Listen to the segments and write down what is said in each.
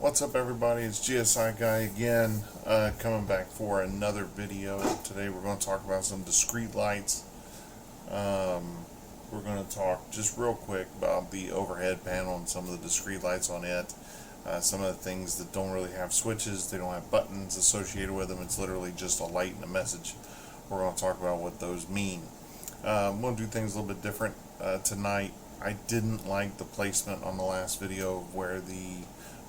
What's up, everybody? It's GSI Guy again, coming back for another video. Today we're going to talk about some discrete lights. We're going to talk just real quick about the overhead panel and some of the discrete lights on it. Some of the things that don't really have switches, they don't have buttons associated with them. It's literally just a light and a message. We're going to talk about what those mean. I'm going to do things a little bit different tonight. I didn't like the placement on the last video of where the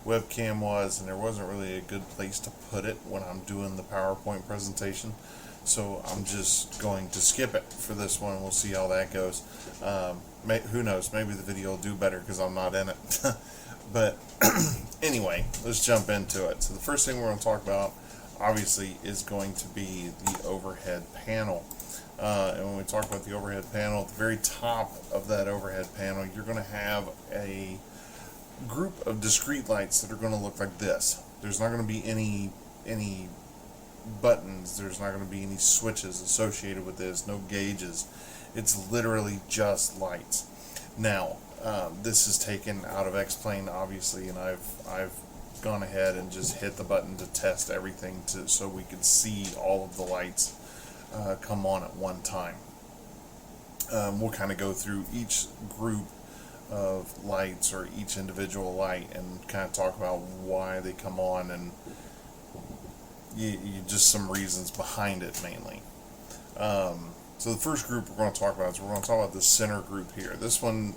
webcam was, and there wasn't really a good place to put it when I'm doing the PowerPoint presentation, so I'm just going to skip it for this one, and we'll see how that goes. Who knows, maybe the video will do better because I'm not in it. But anyway, let's jump into it. So the first thing we're going to talk about obviously is going to be the overhead panel. And when we talk about the overhead panel, at the very top of that overhead panel, you're going to have a group of discrete lights that are going to look like this. There's not going to be any buttons. There's not going to be any switches associated with this. No gauges. It's literally just lights. Now, this is taken out of X-Plane, obviously, and I've gone ahead and just hit the button to test everything so we could see all of the lights come on at one time. We'll kind of go through each group of lights or each individual light and kind of talk about why they come on and just some reasons behind it mainly. So the first group we're going to talk about is we're going to talk about the center group here. This one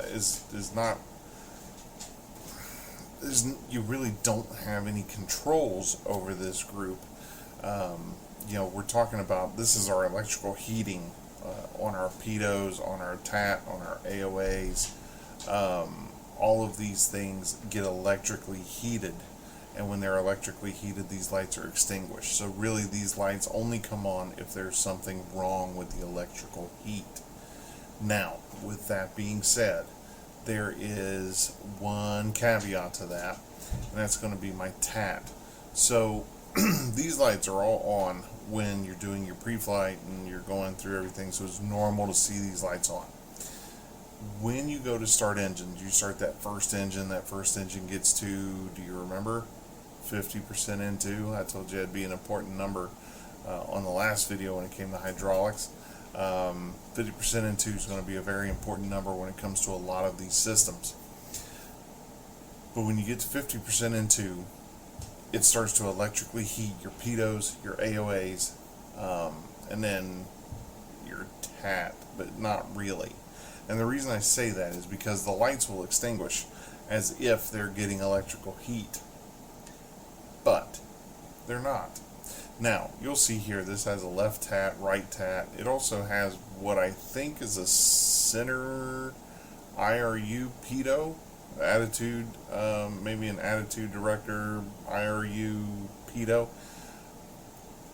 is not. You really don't have any controls over this group. We're talking about, this is our electrical heating on our pitos, on our TAT, on our AOAs. All of these things get electrically heated, and when they're electrically heated, these lights are extinguished. So really, these lights only come on if there's something wrong with the electrical heat. Now, with that being said, there is one caveat to that, and that's going to be my TAT. So these lights are all on when you're doing your pre-flight and you're going through everything, so it's normal to see these lights on. When you go to start engines, you start that first engine gets to, do you remember, 50% into? I told you it'd be an important number on the last video when it came to hydraulics. 50% into is going to be a very important number when it comes to a lot of these systems. But when you get to 50% into, it starts to electrically heat your pitos, your AOAs, and then your TAT, but not really. And the reason I say that is because the lights will extinguish as if they're getting electrical heat, but they're not. Now, you'll see here, this has a left TAT, right TAT. It also has what I think is a center IRU pitot, attitude, maybe an attitude director IRU pitot.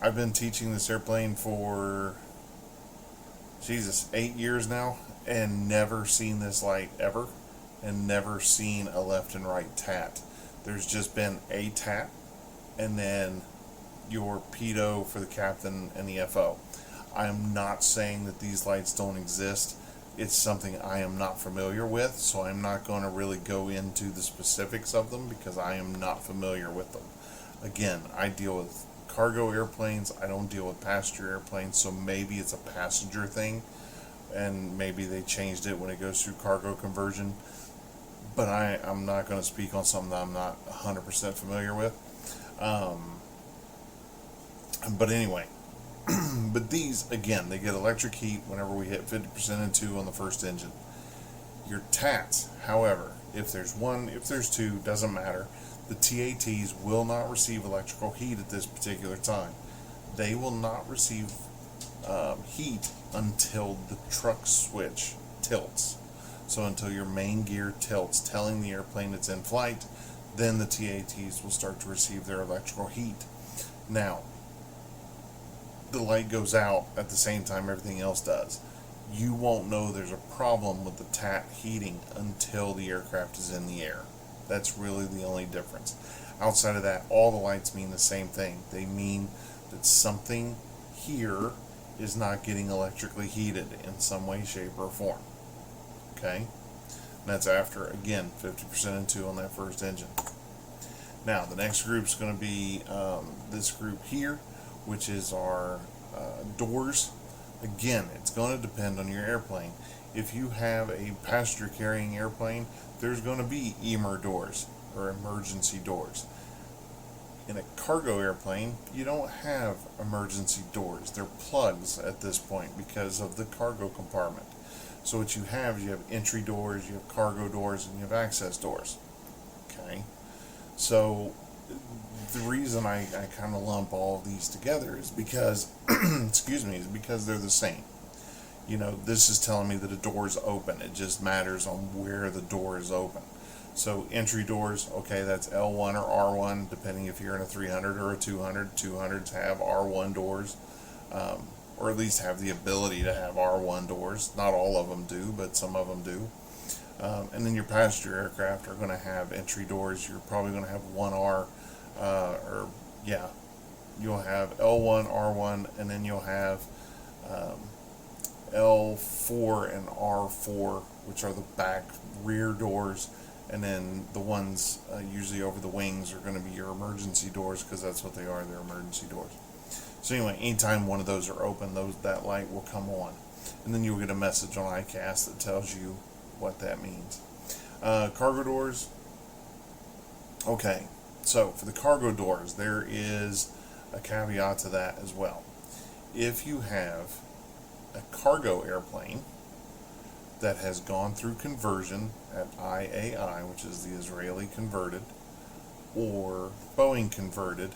I've been teaching this airplane for 8 years now, and never seen this light ever, and never seen a left and right TAT. There's just been a TAT, and then your pitot for the captain and the FO. I am not saying that these lights don't exist. It's something I am not familiar with, so I'm not going to really go into the specifics of them because I am not familiar with them. Again, I deal with cargo airplanes. I don't deal with passenger airplanes, so maybe it's a passenger thing, and maybe they changed it when it goes through cargo conversion. But I'm not going to speak on something that I'm not 100% familiar with. But anyway, but these, again, they get electric heat whenever we hit 50% into on the first engine. Your TATs, however, if there's one, if there's two, doesn't matter. The TATs will not receive electrical heat at this particular time. They will not receive heat until the truck switch tilts. So until your main gear tilts, telling the airplane it's in flight, then the TATs will start to receive their electrical heat. Now, the light goes out at the same time everything else does. You won't know there's a problem with the TAT heating until the aircraft is in the air. That's really the only difference. Outside of that, all the lights mean the same thing. They mean that something here is not getting electrically heated in some way, shape, or form. Okay? And that's after, again, 50% into on that first engine. Now, the next group is going to be this group here, which is our doors. Again, it's going to depend on your airplane. If you have a passenger carrying airplane, there's going to be EMER doors, or emergency doors. In a cargo airplane, you don't have emergency doors. They're plugs at this point because of the cargo compartment. So what you have is you have entry doors, you have cargo doors, and you have access doors. Okay? So the reason I kind of lump all of these together is because, excuse me, is because they're the same. You know, this is telling me that a door is open. It just matters on where the door is open. So entry doors, okay, that's L1 or R1, depending if you're in a 300 or a 200. 200s have R1 doors, or at least have the ability to have R1 doors. Not all of them do, but some of them do. And then your passenger aircraft are going to have entry doors. You're probably going to have 1R, you'll have L1, R1, and then you'll have L4 and R4, which are the back rear doors. And then the ones usually over the wings are going to be your emergency doors, because that's what they are. They're emergency doors. So anyway, anytime one of those are open, that light will come on. And then you'll get a message on EICAS that tells you what that means. Cargo doors. Okay, so for the cargo doors, there is a caveat to that as well. If you have a cargo airplane that has gone through conversion at IAI, which is the Israeli converted, or Boeing converted,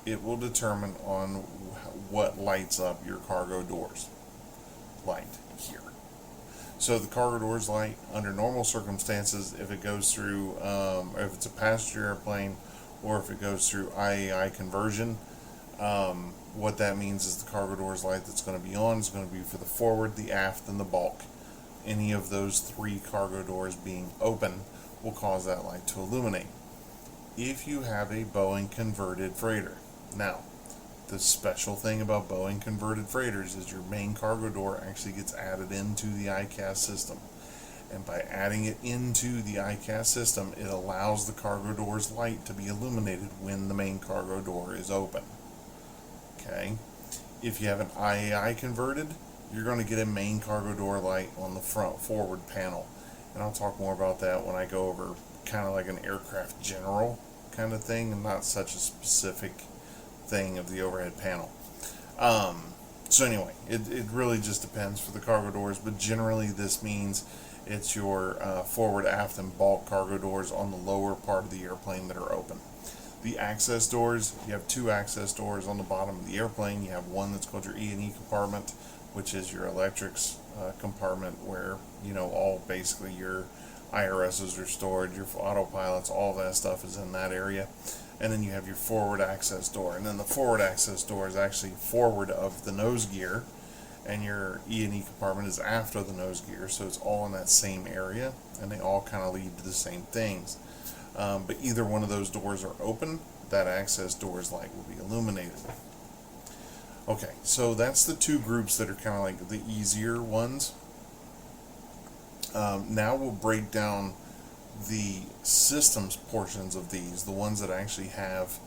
it will determine on what lights up your cargo doors. Light here. So the cargo doors light under normal circumstances if it goes through, if it's a passenger airplane, or if it goes through IAI conversion. What that means is the cargo doors light that's going to be on is going to be for the forward, the aft, and the bulk. Any of those three cargo doors being open will cause that light to illuminate. If you have a Boeing converted freighter. Now, the special thing about Boeing converted freighters is your main cargo door actually gets added into the EICAS system. And by adding it into the EICAS system, it allows the cargo door's light to be illuminated when the main cargo door is open. Okay? If you have an IAI converted, you're going to get a main cargo door light on the front forward panel. And I'll talk more about that when I go over kind of like an aircraft general kind of thing, and not such a specific thing of the overhead panel. So anyway, it really just depends for the cargo doors, but generally this means it's your forward, aft, and bulk cargo doors on the lower part of the airplane that are open. The access doors, you have two access doors on the bottom of the airplane. You have one that's called your E&E compartment, which is your electrics compartment, where, you know, all basically your IRSs are stored, your autopilots, all that stuff is in that area. And then you have your forward access door. And then the forward access door is actually forward of the nose gear, and your E&E compartment is after the nose gear, so it's all in that same area, and they all kind of lead to the same things. But either one of those doors are open, that access door's light will be illuminated. Okay, so that's the two groups that are kind of like the easier ones. Now we'll break down the systems portions of these, the ones that actually have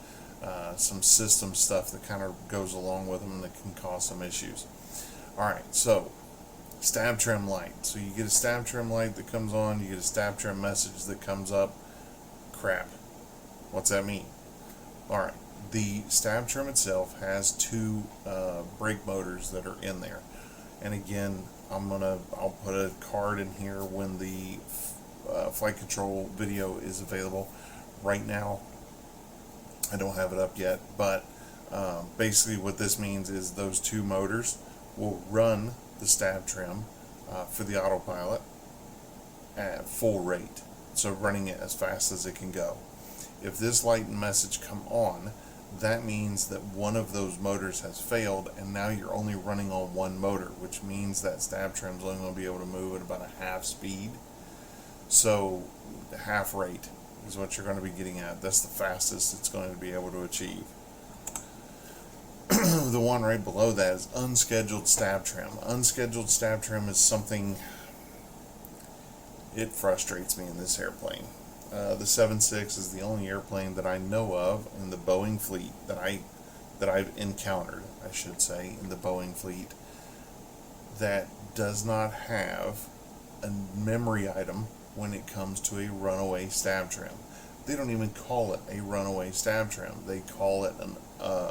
some system stuff that kind of goes along with them and that can cause some issues. Alright, so stab trim light. So you get a stab trim light that comes on, you get a stab trim message that comes up. Crap. What's that mean? Alright, the stab trim itself has two brake motors that are in there. And again, I'll put a card in here when the flight control video is available. Right now, I don't have it up yet, but basically what this means is those two motors will run the stab trim for the autopilot at full rate, so running it as fast as it can go. If this light and message come on, that means that one of those motors has failed, and now you're only running on one motor, which means that stab trim is only going to be able to move at about a half speed. So half rate is what you're going to be getting at. That's the fastest it's going to be able to achieve. The one right below that is unscheduled stab trim. Unscheduled stab trim is something, it frustrates me in this airplane. the 7.6 is the only airplane that I know of in the Boeing fleet that I've encountered, I should say, in the Boeing fleet that does not have a memory item when it comes to a runaway stab trim. They don't even call it a runaway stab trim. They call it an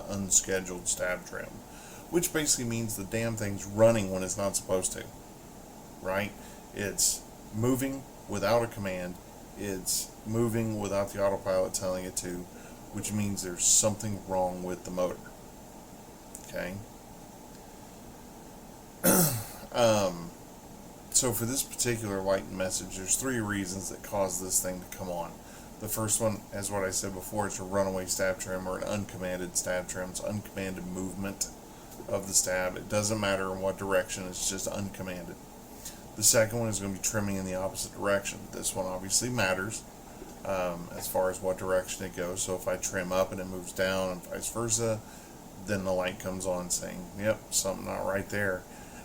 unscheduled stab trim, which basically means the damn thing's running when it's not supposed to, right? It's moving without a command. It's moving without the autopilot telling it to, which means there's something wrong with the motor. Okay? So for this particular light and message, there's 3 reasons that cause this thing to come on. The first one, as what I said before, it's a runaway stab trim or an uncommanded stab trim. It's uncommanded movement of the stab. It doesn't matter in what direction, it's just uncommanded. The second one is going to be trimming in the opposite direction. This one obviously matters as far as what direction it goes. So if I trim up and it moves down and vice versa, then the light comes on saying, yep, something not right there.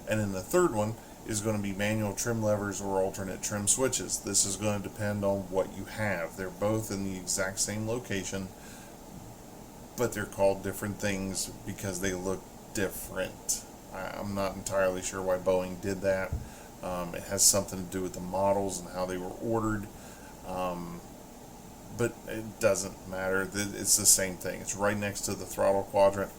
And then the third one is going to be manual trim levers or alternate trim switches. This is going to depend on what you have. They're both in the exact same location, but they're called different things because they look different. I'm not entirely sure why Boeing did that. It has something to do with the models and how they were ordered, but it doesn't matter. It's the same thing. It's right next to the throttle quadrant.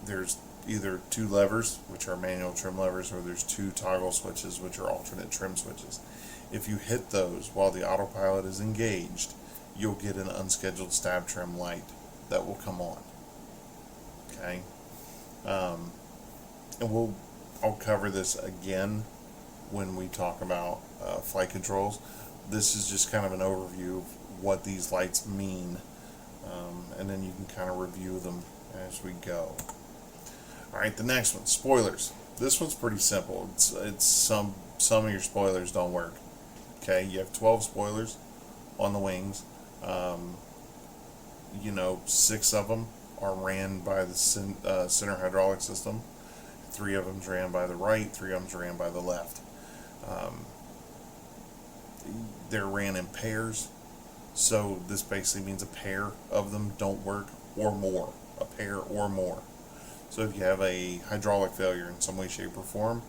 There's either 2 levers, which are manual trim levers, or there's 2 toggle switches, which are alternate trim switches. If you hit those while the autopilot is engaged, you'll get an unscheduled stab trim light that will come on. Okay? And I'll cover this again when we talk about flight controls. This is just kind of an overview of what these lights mean, and then you can kind of review them as we go. Alright, the next one, spoilers. This one's pretty simple. It's some of your spoilers don't work. Okay, you have 12 spoilers on the wings. 6 of them are ran by the center hydraulic system. 3 of them's ran by the right, 3 of them's ran by the left. They're ran in pairs, so this basically means a pair of them don't work or more. A pair or more. So if you have a hydraulic failure in some way, shape, or form,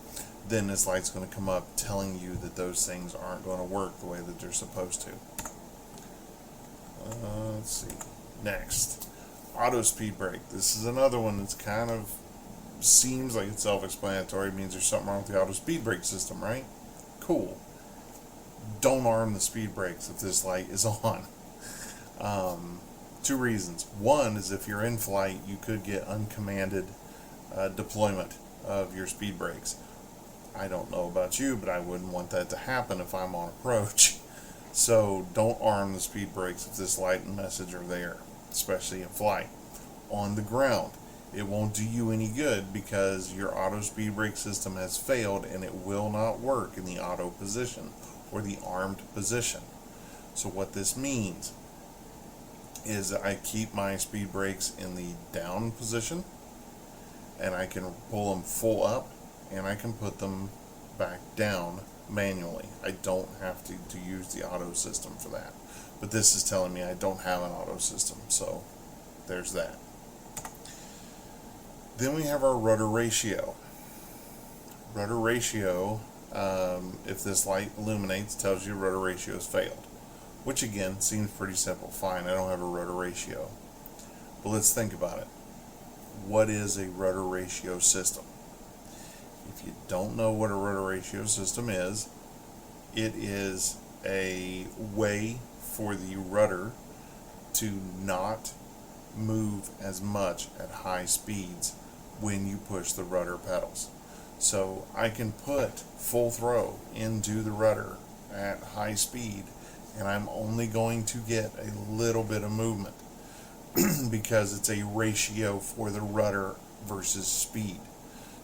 then this light's going to come up telling you that those things aren't going to work the way that they're supposed to. Let's see. Next, auto speed brake. This is another one that's kind of seems like it's self-explanatory. It means there's something wrong with the auto speed brake system, right? Cool. Don't arm the speed brakes if this light is on. 2 reasons. One is if you're in flight, you could get uncommanded deployment of your speed brakes. I don't know about you, but I wouldn't want that to happen if I'm on approach. So don't arm the speed brakes if this light and message are there, especially in flight. On the ground, it won't do you any good because your auto speed brake system has failed and it will not work in the auto position or the armed position. So what this means is I keep my speed brakes in the down position, and I can pull them full up, and I can put them back down manually. I don't have to use the auto system for that. But this is telling me I don't have an auto system, so there's that. Then we have our rudder ratio. Rudder ratio, if this light illuminates, tells you rudder ratio has failed. Which again, seems pretty simple. Fine, I don't have a rudder ratio. But let's think about it. What is a rudder ratio system? If you don't know what a rudder ratio system is, it is a way for the rudder to not move as much at high speeds when you push the rudder pedals. So I can put full throw into the rudder at high speed, and I'm only going to get a little bit of movement because it's a ratio for the rudder versus speed.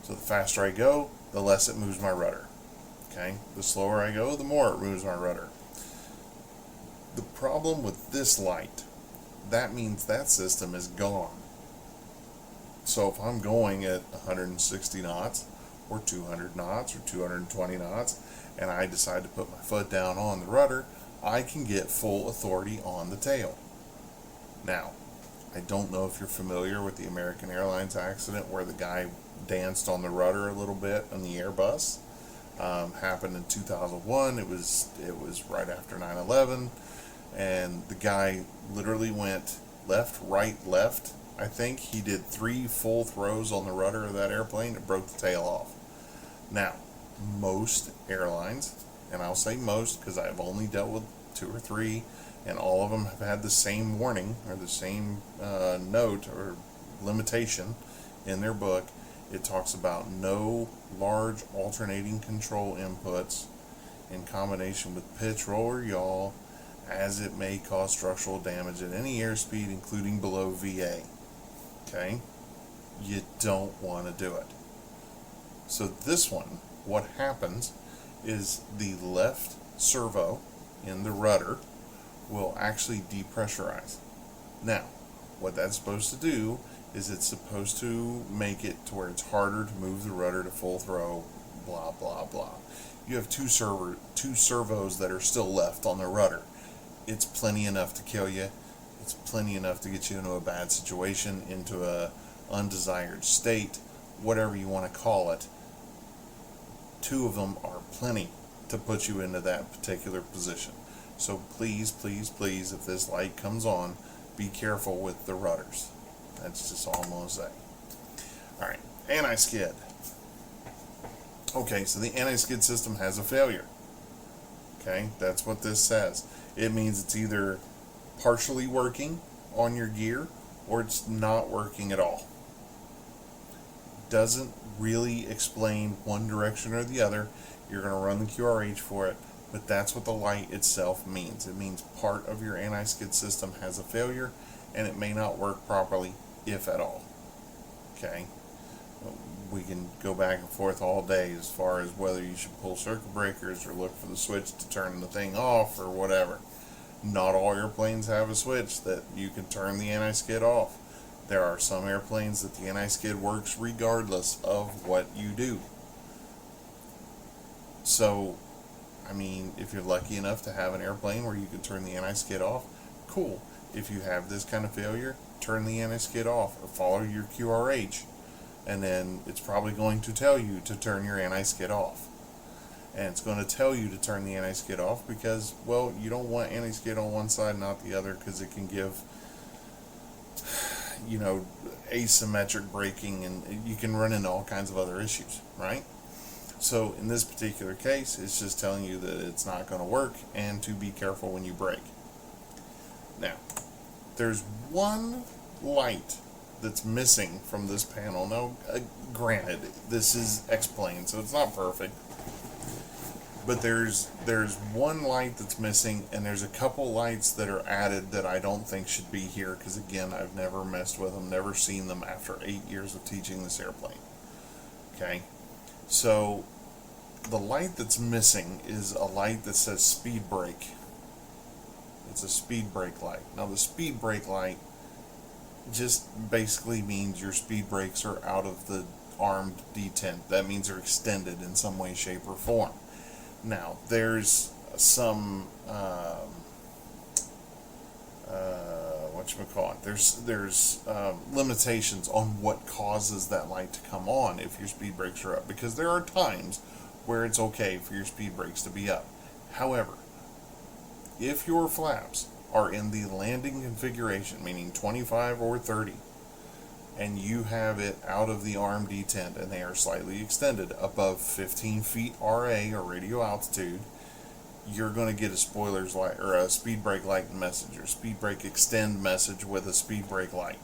So the faster I go, the less it moves my rudder. Okay? The slower I go, the more it moves my rudder. The problem with this light, that means that system is gone. So if I'm going at 160 knots or 200 knots or 220 knots and I decide to put my foot down on the rudder, I can get full authority on the tail. Now, I don't know if you're familiar with the American Airlines accident where the guy danced on the rudder a little bit on the Airbus. Happened in 2001. It was right after 9/11, and the guy literally went left, right, left. I think he did 3 full throws on the rudder of that airplane. It broke the tail off. Now, most airlines, and I'll say most because I've only dealt with 2 or 3, and all of them have had the same warning or the same note or limitation in their book. It talks about no large alternating control inputs in combination with pitch, roll, or yaw, as it may cause structural damage at any airspeed, including below VA. Okay? You don't want to do it. So this one, what happens is the left servo in the rudder will actually depressurize. Now, what that's supposed to do is it's supposed to make it to where it's harder to move the rudder to full throw, blah, blah, blah. You have two servos that are still left on the rudder. It's plenty enough to kill you. It's plenty enough to get you into a bad situation, into a undesired state, whatever you want to call it. 2 of them are plenty to put you into that particular position. So please, please, please, if this light comes on, be careful with the rudders. That's just all I'm going to say. Alright, anti-skid. Okay, so the anti-skid system has a failure. Okay, that's what this says. It means it's either partially working on your gear or it's not working at all. Doesn't really explain one direction or the other. You're going to run the QRH for it, but that's what the light itself means. It means part of your anti-skid system has a failure and it may not work properly, if at all. Okay? We can go back and forth all day as far as whether you should pull circuit breakers or look for the switch to turn the thing off or whatever. Not all airplanes have a switch that you can turn the anti-skid off. There are some airplanes that the anti-skid works regardless of what you do. So, I mean, if you're lucky enough to have an airplane where you can turn the anti-skid off, cool. If you have this kind of failure, turn the anti-skid off or follow your QRH, and then it's probably going to tell you to turn your anti-skid off. And it's going to tell you to turn the anti-skid off because, well, you don't want anti-skid on one side, not the other, because it can give, you know, asymmetric braking, and you can run into all kinds of other issues, right? So in this particular case, it's just telling you that it's not going to work and to be careful when you brake. Now, there's one light that's missing from this panel. Now, granted, this is explained, so it's not perfect. But there's one light that's missing, and there's a couple lights that are added that I don't think should be here, because again, I've never messed with them, never seen them after 8 years of teaching this airplane. Okay? So, the light that's missing is a light that says speed brake. It's a speed brake light. Now, the speed brake light just basically means your speed brakes are out of the armed detent. That means they're extended in some way, shape, or form. Now, there's some there's limitations on what causes that light to come on if your speed brakes are up, because there are times where it's okay for your speed brakes to be up. However, if your flaps are in the landing configuration, meaning 25 or 30, and you have it out of the arm detent and they are slightly extended above 15 feet RA or radio altitude, you're going to get a spoiler's light or a speed brake light message or speed brake extend message with a speed brake light.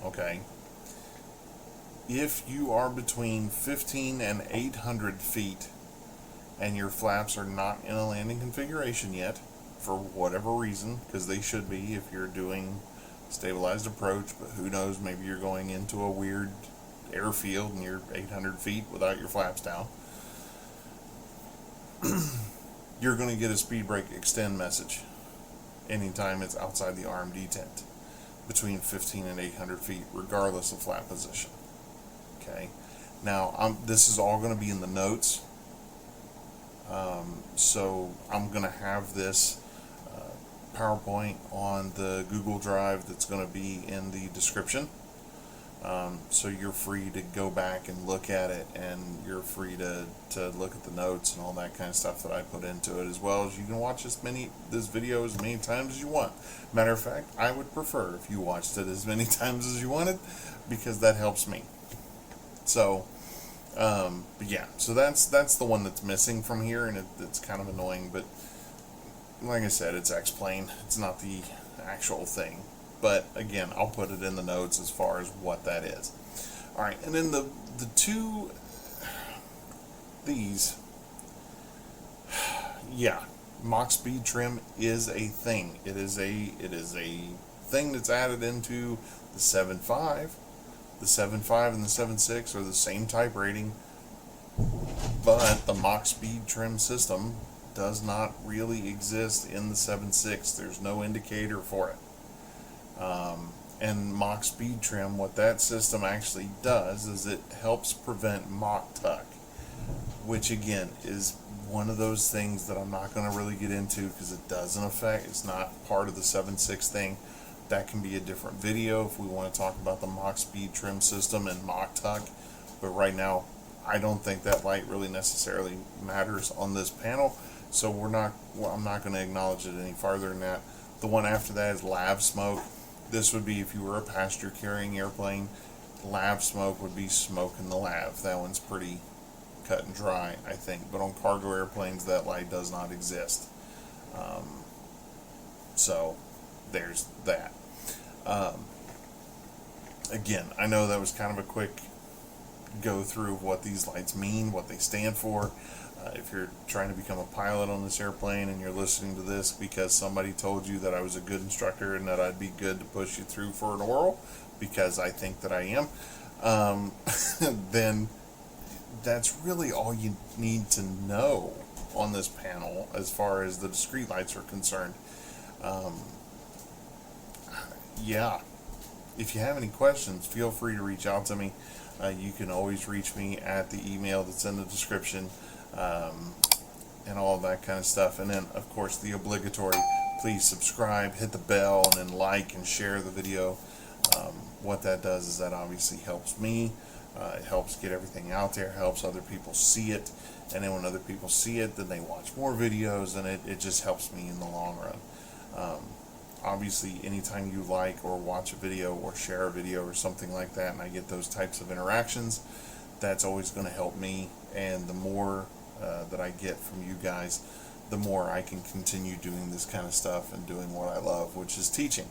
Okay? If you are between 15 and 800 feet and your flaps are not in a landing configuration yet, for whatever reason, because they should be if you're doing stabilized approach, but who knows, maybe you're going into a weird airfield and you're 800 feet without your flaps down, you're going to get a speed brake extend message anytime it's outside the arm detent between 15 and 800 feet, regardless of flap position. Okay, now this is all going to be in the notes. So I'm going to have this PowerPoint on the Google Drive that's going to be in the description. So you're free to go back and look at it, and you're free to look at the notes and all that kind of stuff that I put into it, as well as you can watch this video as many times as you want. Matter of fact, I would prefer if you watched it as many times as you wanted, because that helps me. So, but yeah, so that's the one that's missing from here, and it's kind of annoying, but like I said, it's X-Plane. It's not the actual thing. But again, I'll put it in the notes as far as what that is. All right, and then the two, these, yeah, Mach speed trim is a thing. It is a thing that's added into the 7.5. The 7.5 and the 7.6 are the same type rating, but the Mach speed trim system does not really exist in the 7.6. There's no indicator for it. And Mach speed trim, what that system actually does is it helps prevent Mach tuck, which again is one of those things that I'm not going to really get into because it doesn't affect, it's not part of the 7.6 thing. That can be a different video if we want to talk about the Mach speed trim system and Mach tuck, but right now I don't think that light really necessarily matters on this panel, so I'm not going to acknowledge it any farther than that. The one after that is lav smoke. This would be if you were a passenger carrying airplane. Lav smoke would be smoke in the lav. That one's pretty cut and dry, I think. But on cargo airplanes, that light does not exist. So there's that. Again, I know that was kind of a quick go through of what these lights mean, what they stand for. If you're trying to become a pilot on this airplane and you're listening to this because somebody told you that I was a good instructor and that I'd be good to push you through for an oral, because I think that I am, then that's really all you need to know on this panel as far as the discrete lights are concerned. Yeah, if you have any questions, feel free to reach out to me. You can always reach me at the email that's in the description. And all that kind of stuff. And then of course the obligatory, please subscribe, hit the bell, and then like and share the video. What that does is that obviously helps me, it helps get everything out there, helps other people see it, and then when other people see it, then they watch more videos, and it just helps me in the long run. Obviously anytime you like or watch a video or share a video or something like that, and I get those types of interactions, that's always going to help me, and the more that I get from you guys, the more I can continue doing this kind of stuff and doing what I love, which is teaching,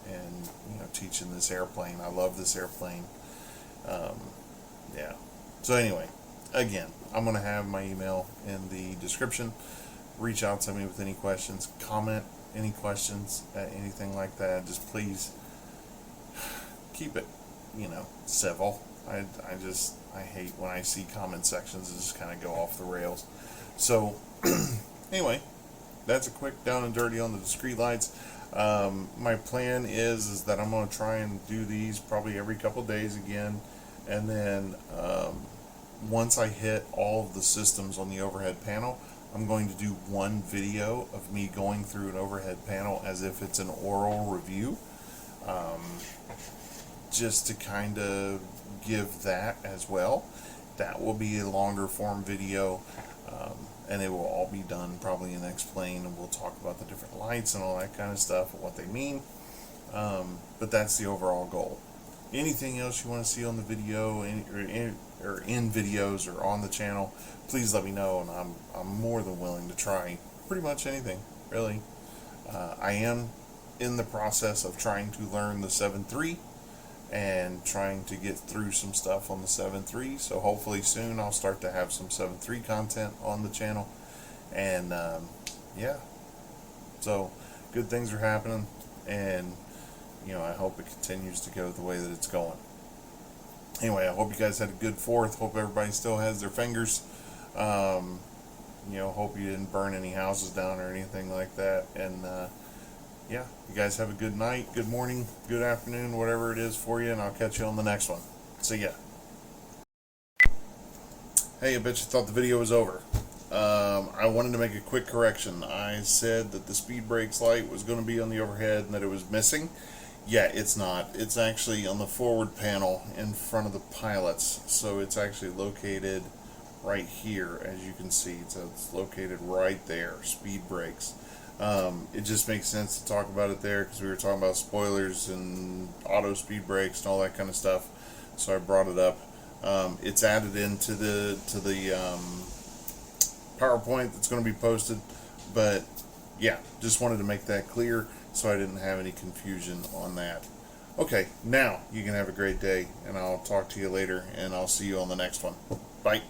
and teaching this airplane. I love this airplane. Yeah. So anyway, again, I'm going to have my email in the description. Reach out to me with any questions, comment any questions, anything like that. Just please keep it, civil. I hate when I see comment sections that just kind of go off the rails. So anyway, that's a quick down and dirty on the discrete lights. My plan is that I'm going to try and do these probably every couple days again, and then once I hit all of the systems on the overhead panel, I'm going to do one video of me going through an overhead panel as if it's an oral review, just to kind of give that as well. That will be a longer form video, and it will all be done probably in X-Plane, and we'll talk about the different lights and all that kind of stuff and what they mean. But that's the overall goal. Anything else you want to see on the video, or in videos or on the channel, please let me know, and I'm more than willing to try pretty much anything, really. I am in the process of trying to learn the 7.3 and trying to get through some stuff on the 7.3, so hopefully soon I'll start to have some 7.3 content on the channel. And yeah, so good things are happening, and I hope it continues to go the way that it's going. Anyway, I hope you guys had a good 4th. Hope everybody still has their fingers. Hope you didn't burn any houses down or anything like that. And yeah, you guys have a good night, good morning, good afternoon, whatever it is for you, and I'll catch you on the next one. See ya. Hey, I bet you thought the video was over. I wanted to make a quick correction. I said that the speed brakes light was going to be on the overhead and that it was missing. Yeah, it's not. It's actually on the forward panel in front of the pilots. So it's actually located right here, as you can see. So it's located right there, speed brakes. It just makes sense to talk about it there because we were talking about spoilers and auto speed brakes and all that kind of stuff. So I brought it up. It's added into the PowerPoint that's going to be posted, but yeah, just wanted to make that clear so I didn't have any confusion on that. Okay, now you can have a great day, and I'll talk to you later, and I'll see you on the next one. Bye.